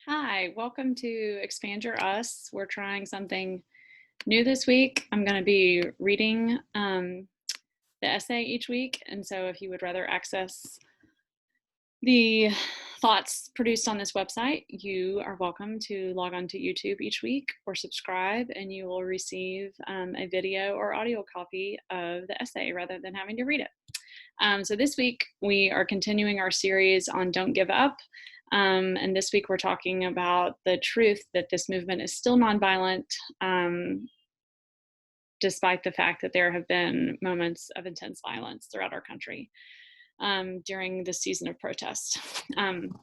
Hi, welcome to Expand Your Us. We're trying something new this week. I'm going to be reading the essay each week. And so if you would rather access the thoughts produced on this website, you are welcome to log on to YouTube each week or subscribe, and you will receive a video or audio copy of the essay rather than having to read it. So this week we are continuing our series on Don't Give Up. And this week we're talking about the truth that this movement is still nonviolent, despite the fact that there have been moments of intense violence throughout our country during this season of protest. And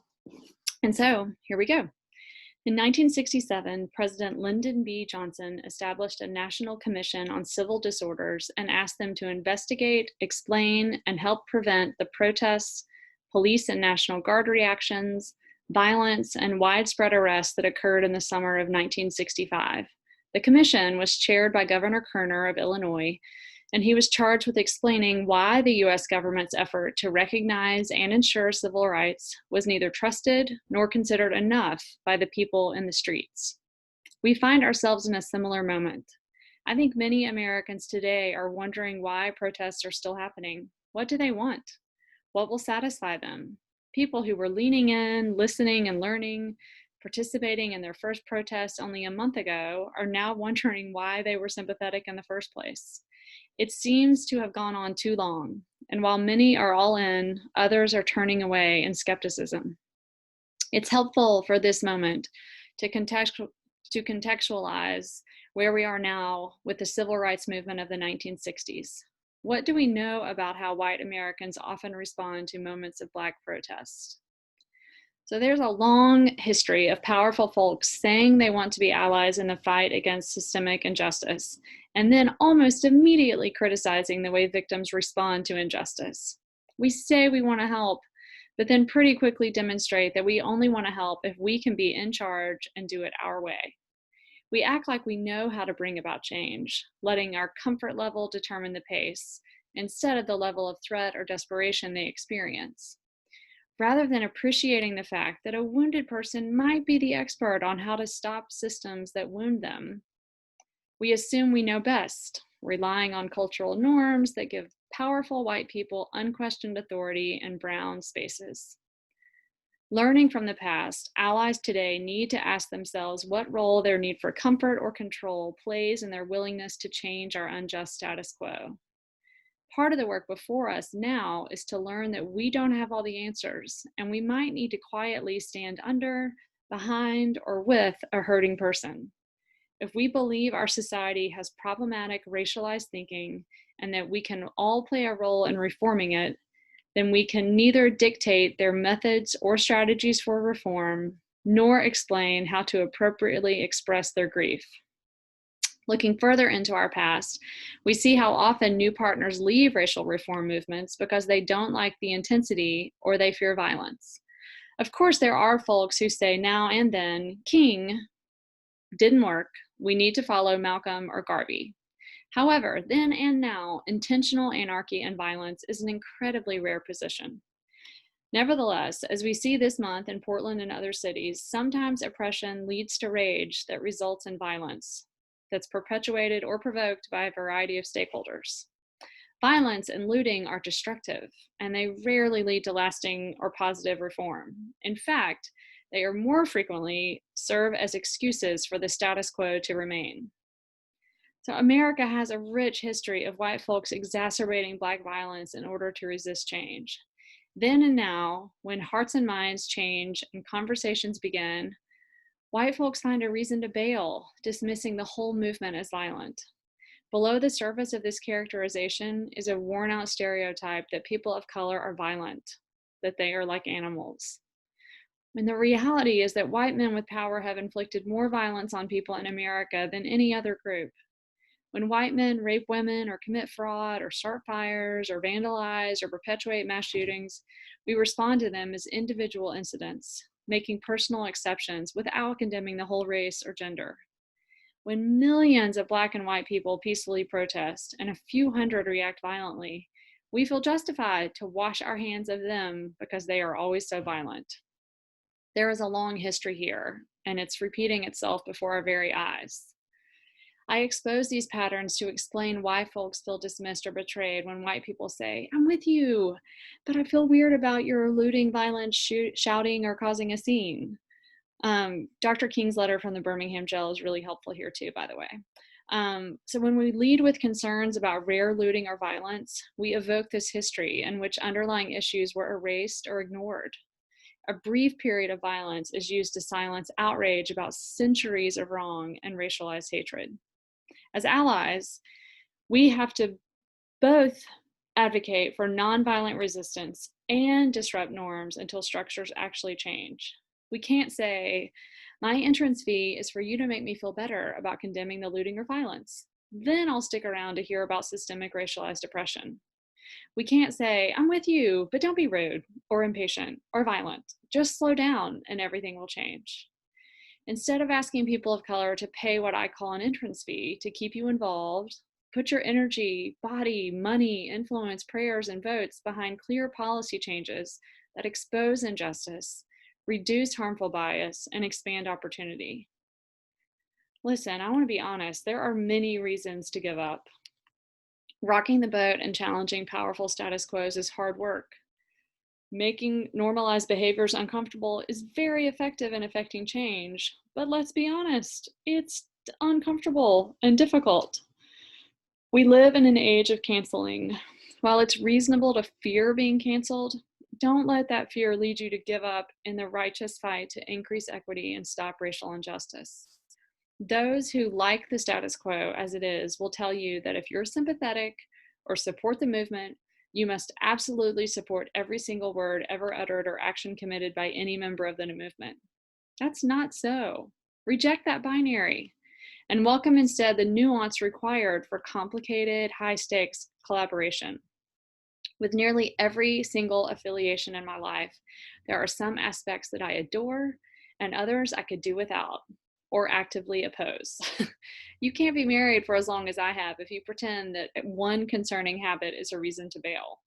so here we go. In 1967, President Lyndon B. Johnson established a national commission on civil disorders and asked them to investigate, explain, and help prevent the protests, police and National Guard reactions, violence, and widespread arrests that occurred in the summer of 1965. The commission was chaired by Governor Kerner of Illinois, and he was charged with explaining why the U.S. government's effort to recognize and ensure civil rights was neither trusted nor considered enough by the people in the streets. We find ourselves in a similar moment. I think many Americans today are wondering why protests are still happening. What do they want? What will satisfy them? People who were leaning in, listening, and learning, participating in their first protest only a month ago, are now wondering why they were sympathetic in the first place. It seems to have gone on too long, and while many are all in, others are turning away in skepticism. It's helpful for this moment to contextualize where we are now with the civil rights movement of the 1960s. What do we know about how white Americans often respond to moments of Black protest? So there's a long history of powerful folks saying they want to be allies in the fight against systemic injustice, and then almost immediately criticizing the way victims respond to injustice. We say we want to help, but then pretty quickly demonstrate that we only want to help if we can be in charge and do it our way. We act like we know how to bring about change, letting our comfort level determine the pace, instead of the level of threat or desperation they experience. Rather than appreciating the fact that a wounded person might be the expert on how to stop systems that wound them, we assume we know best, relying on cultural norms that give powerful white people unquestioned authority in brown spaces. Learning from the past, allies today need to ask themselves what role their need for comfort or control plays in their willingness to change our unjust status quo. Part of the work before us now is to learn that we don't have all the answers, and we might need to quietly stand under, behind, or with a hurting person. If we believe our society has problematic racialized thinking and that we can all play a role in reforming it, then we can neither dictate their methods or strategies for reform, nor explain how to appropriately express their grief. Looking further into our past, we see how often new partners leave racial reform movements because they don't like the intensity or they fear violence. Of course, there are folks who say now and then, King didn't work, we need to follow Malcolm or Garvey. However, then and now, intentional anarchy and violence is an incredibly rare position. Nevertheless, as we see this month in Portland and other cities, sometimes oppression leads to rage that results in violence that's perpetuated or provoked by a variety of stakeholders. Violence and looting are destructive, and they rarely lead to lasting or positive reform. In fact, they are more frequently serve as excuses for the status quo to remain. So America has a rich history of white folks exacerbating Black violence in order to resist change. Then and now, when hearts and minds change and conversations begin, white folks find a reason to bail, dismissing the whole movement as violent. Below the surface of this characterization is a worn-out stereotype that people of color are violent, that they are like animals. And the reality is that white men with power have inflicted more violence on people in America than any other group. When white men rape women or commit fraud or start fires or vandalize or perpetuate mass shootings, we respond to them as individual incidents, making personal exceptions without condemning the whole race or gender. When millions of Black and white people peacefully protest and a few hundred react violently, we feel justified to wash our hands of them because they are always so violent. There is a long history here, and it's repeating itself before our very eyes. I expose these patterns to explain why folks feel dismissed or betrayed when white people say, I'm with you, but I feel weird about your looting, violence, shouting, or causing a scene. Dr. King's letter from the Birmingham jail is really helpful here too, by the way. So when we lead with concerns about rare looting or violence, we evoke this history in which underlying issues were erased or ignored. A brief period of violence is used to silence outrage about centuries of wrong and racialized hatred. As allies, we have to both advocate for nonviolent resistance and disrupt norms until structures actually change. We can't say, my entrance fee is for you to make me feel better about condemning the looting or violence. Then I'll stick around to hear about systemic racialized oppression. We can't say, I'm with you, but don't be rude or impatient or violent. Just slow down and everything will change. Instead of asking people of color to pay what I call an entrance fee to keep you involved, put your energy, body, money, influence, prayers, and votes behind clear policy changes that expose injustice, reduce harmful bias, and expand opportunity. Listen, I want to be honest, there are many reasons to give up. Rocking the boat and challenging powerful status quos is hard work. Making normalized behaviors uncomfortable is very effective in affecting change, but let's be honest, it's uncomfortable and difficult. We live in an age of canceling. While it's reasonable to fear being canceled, don't let that fear lead you to give up in the righteous fight to increase equity and stop racial injustice. Those who like the status quo as it is will tell you that if you're sympathetic or support the movement, you must absolutely support every single word ever uttered or action committed by any member of the movement. That's not so. Reject that binary and welcome instead the nuance required for complicated, high-stakes collaboration. With nearly every single affiliation in my life, there are some aspects that I adore and others I could do without or actively oppose. You can't be married for as long as I have if you pretend that one concerning habit is a reason to bail.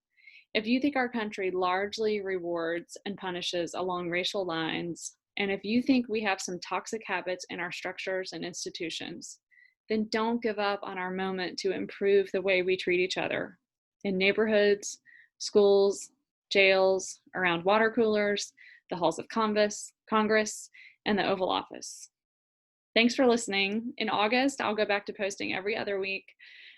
If you think our country largely rewards and punishes along racial lines, and if you think we have some toxic habits in our structures and institutions, then don't give up on our moment to improve the way we treat each other in neighborhoods, schools, jails, around water coolers, the halls of Congress, and the Oval Office. Thanks for listening. In August, I'll go back to posting every other week.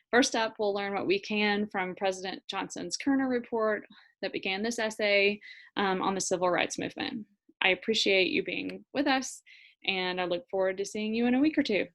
First up, we'll learn what we can from President Johnson's Kerner report that began this essay on the civil rights movement. I appreciate you being with us, and I look forward to seeing you in a week or two.